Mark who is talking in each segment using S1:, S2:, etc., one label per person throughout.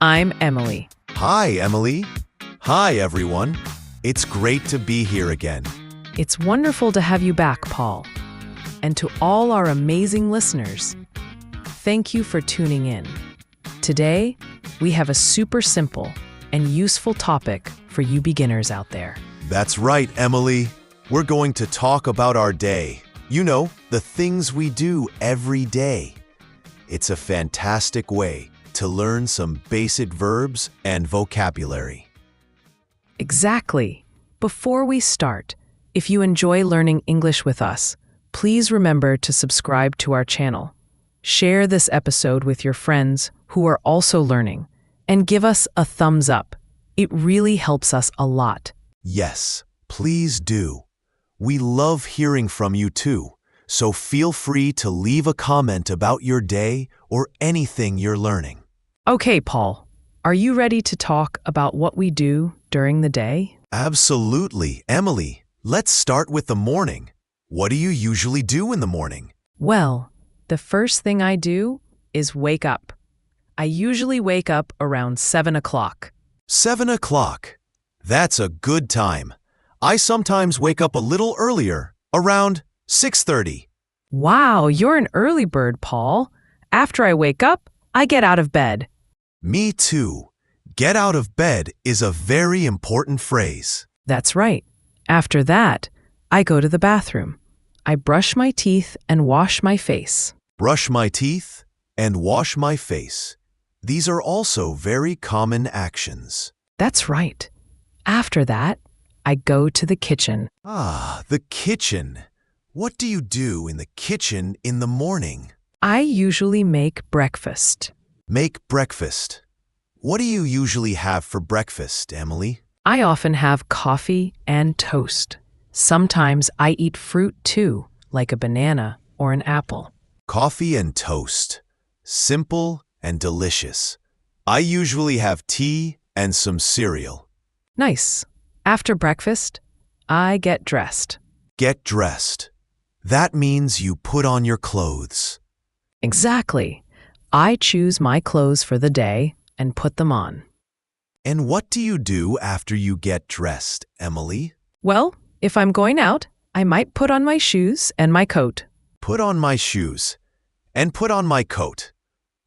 S1: I'm Emily.
S2: Hi, Emily. Hi, everyone. It's great to be here again.
S1: It's wonderful to have you back, Paul. And to all our amazing listeners, thank you for tuning in. Today, we have a super simple and useful topic for you beginners out there.
S2: That's right, Emily. We're going to talk about our day. You know, the things we do every day. It's a fantastic way to learn some basic verbs and vocabulary.
S1: Exactly. Before we start, if you enjoy learning English with us, please remember to subscribe to our channel. Share this episode with your friends who are also learning, and give us a thumbs up. It really helps us a lot.
S2: Yes, please do. We love hearing from you too, so feel free to leave a comment about your day or anything you're learning.
S1: Okay, Paul, are you ready to talk about what we do during the day?
S2: Absolutely, Emily. Let's start with the morning. What do you usually do in the morning?
S1: Well, the first thing I do is wake up. I usually wake up around 7 o'clock.
S2: 7 o'clock. That's a good time. I sometimes wake up a little earlier, around 6:30.
S1: Wow, you're an early bird, Paul. After I wake up, I get out of bed.
S2: Me too. Get out of bed is a very important phrase.
S1: That's right. After that, I go to the bathroom. I brush my teeth and wash my face.
S2: Brush my teeth and wash my face. These are also very common actions.
S1: That's right. After that, I go to the kitchen.
S2: Ah, the kitchen. What do you do in the kitchen in the morning?
S1: I usually make breakfast.
S2: Make breakfast. What do you usually have for breakfast, Emily?
S1: I often have coffee and toast. Sometimes I eat fruit too, like a banana or an apple.
S2: Coffee and toast. Simple and delicious. I usually have tea and some cereal.
S1: Nice. After breakfast, I get dressed.
S2: Get dressed. That means you put on your clothes.
S1: Exactly. I choose my clothes for the day and put them on.
S2: And what do you do after you get dressed, Emily?
S1: Well, if I'm going out, I might put on my shoes and my coat.
S2: Put on my shoes and put on my coat.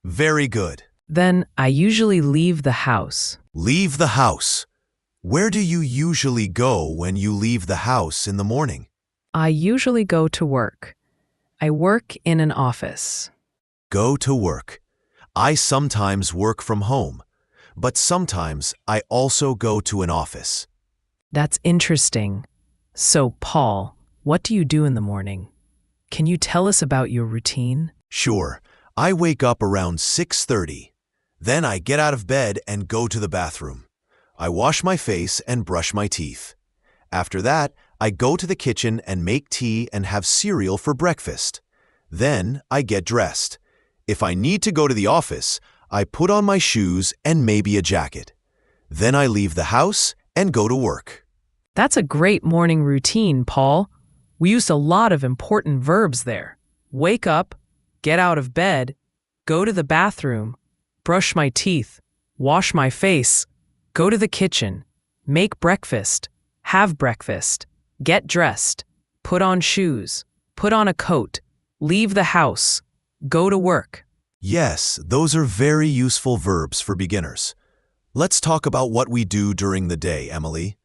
S2: Very good.
S1: Then I usually leave the house.
S2: Leave the house. Where do you usually go when you leave the house in the morning?
S1: I usually go to work. I work in an office.
S2: Go to work. I sometimes work from home, but sometimes I also go to an office.
S1: That's interesting. So, Paul, what do you do in the morning? Can you tell us about your routine?
S2: Sure. I wake up around 6:30. Then I get out of bed and go to the bathroom. I wash my face and brush my teeth. After that, I go to the kitchen and make tea and have cereal for breakfast. Then I get dressed. If I need to go to the office, I put on my shoes and maybe a jacket. Then I leave the house and go to work.
S1: That's a great morning routine, Paul. We used a lot of important verbs there. Wake up, get out of bed, go to the bathroom, brush my teeth, wash my face, go to the kitchen, make breakfast, have breakfast, get dressed, put on shoes, put on a coat, leave the house, go to work.
S2: Yes, those are very useful verbs for beginners. Let's talk about what we do during the day, Emily.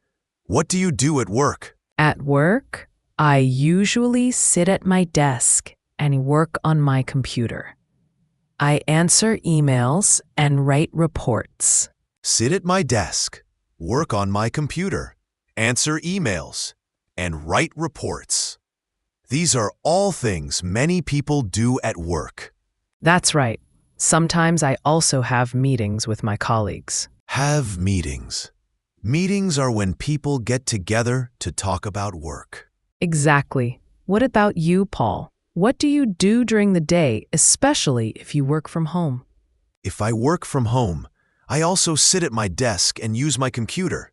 S2: What do you do at work?
S1: At work, I usually sit at my desk and work on my computer. I answer emails and write reports.
S2: Sit at my desk, work on my computer, answer emails, and write reports. These are all things many people do at work.
S1: That's right. Sometimes I also have meetings with my colleagues.
S2: Have meetings. Meetings are when people get together to talk about work.
S1: Exactly. What about you, Paul? What do you do during the day, especially if you work from home?
S2: If I work from home, I also sit at my desk and use my computer.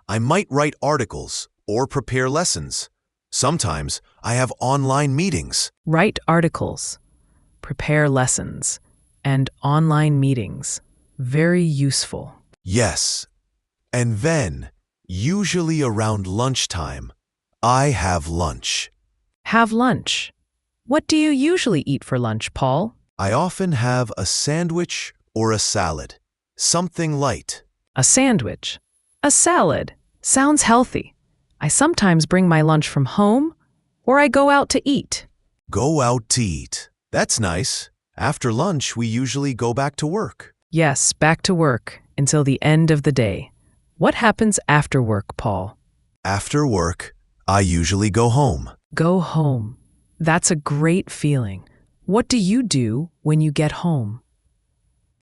S2: I might write articles or prepare lessons. Sometimes I have online meetings.
S1: Write articles, prepare lessons, and online meetings. Very useful.
S2: Yes. And then, usually around lunchtime, I have lunch.
S1: Have lunch. What do you usually eat for lunch, Paul?
S2: I often have a sandwich or a salad. Something light.
S1: A sandwich. A salad. Sounds healthy. I sometimes bring my lunch from home, or I go out to eat.
S2: Go out to eat. That's nice. After lunch, we usually go back to work.
S1: Yes, back to work until the end of the day. What happens after work, Paul?
S2: After work, I usually go home.
S1: Go home. That's a great feeling. What do you do when you get home?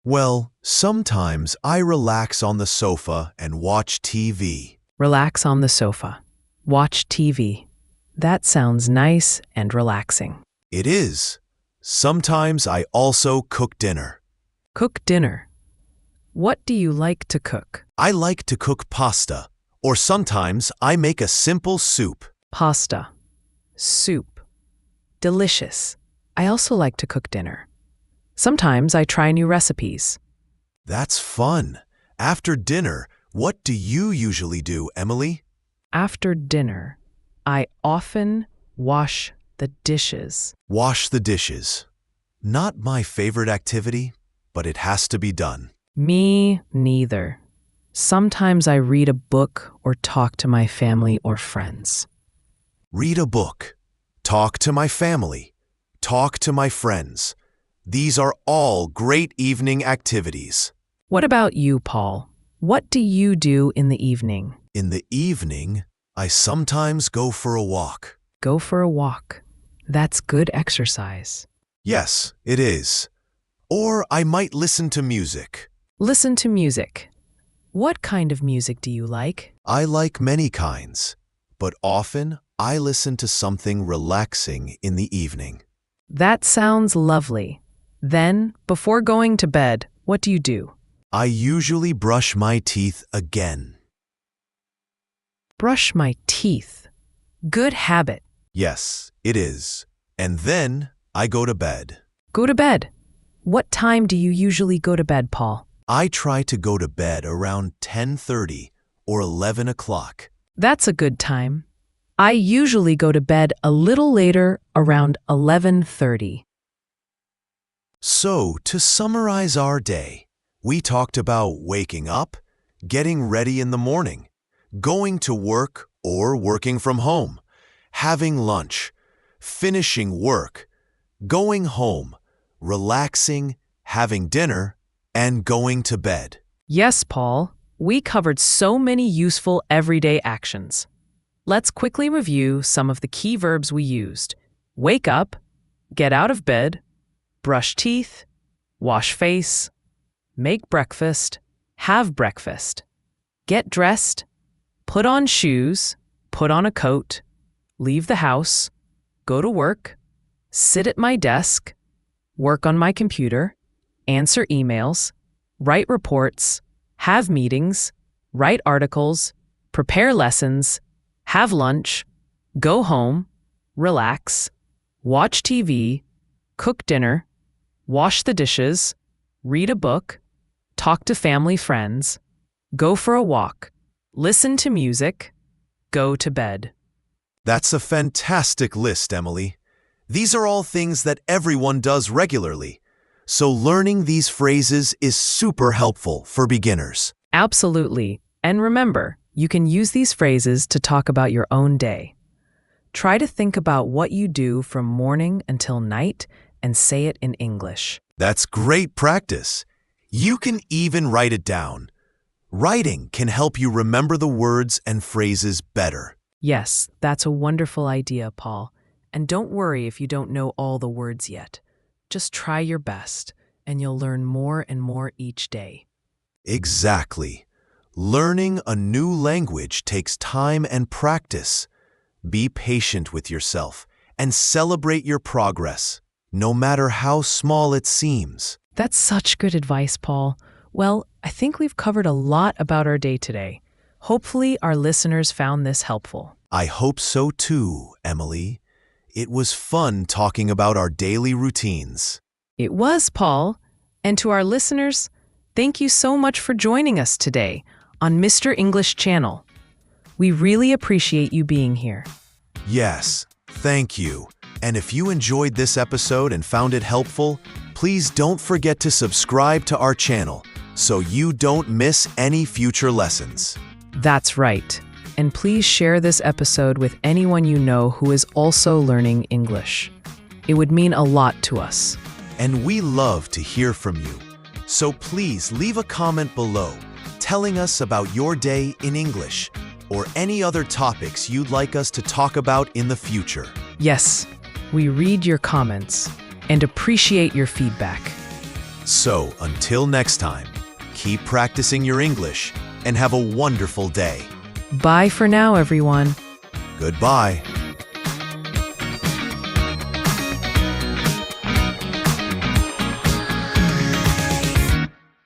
S2: Well, sometimes I relax on the sofa and watch TV.
S1: Relax on the sofa. Watch TV. That sounds nice and relaxing.
S2: It is. Sometimes I also cook dinner.
S1: Cook dinner. What do you like to cook?
S2: I like to cook pasta, or sometimes I make a simple soup.
S1: Pasta. Soup. Delicious. I also like to cook dinner. Sometimes I try new recipes.
S2: That's fun. After dinner, what do you usually do, Emily?
S1: After dinner, I often wash the dishes.
S2: Wash the dishes. Not my favorite activity, but it has to be done.
S1: Me neither. Sometimes I read a book or talk to my family or friends.
S2: Read a book. Talk to my family. Talk to my friends. These are all great evening activities.
S1: What about you, Paul? What do you do in the evening?
S2: In the evening, I sometimes go for a walk.
S1: Go for a walk. That's good exercise.
S2: Yes, it is. Or I might listen to music.
S1: Listen to music. What kind of music do you like?
S2: I like many kinds, but often I listen to something relaxing in the evening.
S1: That sounds lovely. Then, before going to bed, what do you do?
S2: I usually brush my teeth again.
S1: Brush my teeth. Good habit.
S2: Yes, it is. And then I go to bed.
S1: Go to bed. What time do you usually go to bed, Paul?
S2: I try to go to bed around 10:30 or 11 o'clock.
S1: That's a good time. I usually go to bed a little later, around 11:30.
S2: So, to summarize our day, we talked about waking up, getting ready in the morning, going to work or working from home, having lunch, finishing work, going home, relaxing, having dinner, and going to bed.
S1: Yes, Paul. We covered so many useful everyday actions. Let's quickly review some of the key verbs we used. Wake up, get out of bed, brush teeth, wash face, make breakfast, have breakfast, get dressed, put on shoes, put on a coat, leave the house, go to work, sit at my desk, work on my computer, answer emails, write reports, have meetings, write articles, prepare lessons, have lunch, go home, relax, watch TV, cook dinner, wash the dishes, read a book, talk to family friends, go for a walk, listen to music, go to bed.
S2: That's a fantastic list, Emily. These are all things that everyone does regularly, so learning these phrases is super helpful for beginners.
S1: Absolutely. And remember, you can use these phrases to talk about your own day. Try to think about what you do from morning until night and say it in English.
S2: That's great practice. You can even write it down. Writing can help you remember the words and phrases better.
S1: Yes, that's a wonderful idea, Paul. And don't worry if you don't know all the words yet. Just try your best, and you'll learn more and more each day.
S2: Exactly. Learning a new language takes time and practice. Be patient with yourself and celebrate your progress, no matter how small it seems.
S1: That's such good advice, Paul. Well, I think we've covered a lot about our day today. Hopefully, our listeners found this helpful.
S2: I hope so too, Emily. It was fun talking about our daily routines.
S1: It was, Paul. And to our listeners, Thank you so much for joining us today on Mr. English Channel. We really appreciate you being here.
S2: Yes, thank you. And if you enjoyed this episode and found it helpful, please don't forget to subscribe to our channel so you don't miss any future lessons.
S1: That's right. And please share this episode with anyone you know who is also learning English. It would mean a lot to us.
S2: And we love to hear from you. So please leave a comment below telling us about your day in English or any other topics you'd like us to talk about in the future.
S1: Yes, we read your comments and appreciate your feedback.
S2: So until next time, keep practicing your English and have a wonderful day.
S1: Bye for now, everyone.
S2: Goodbye.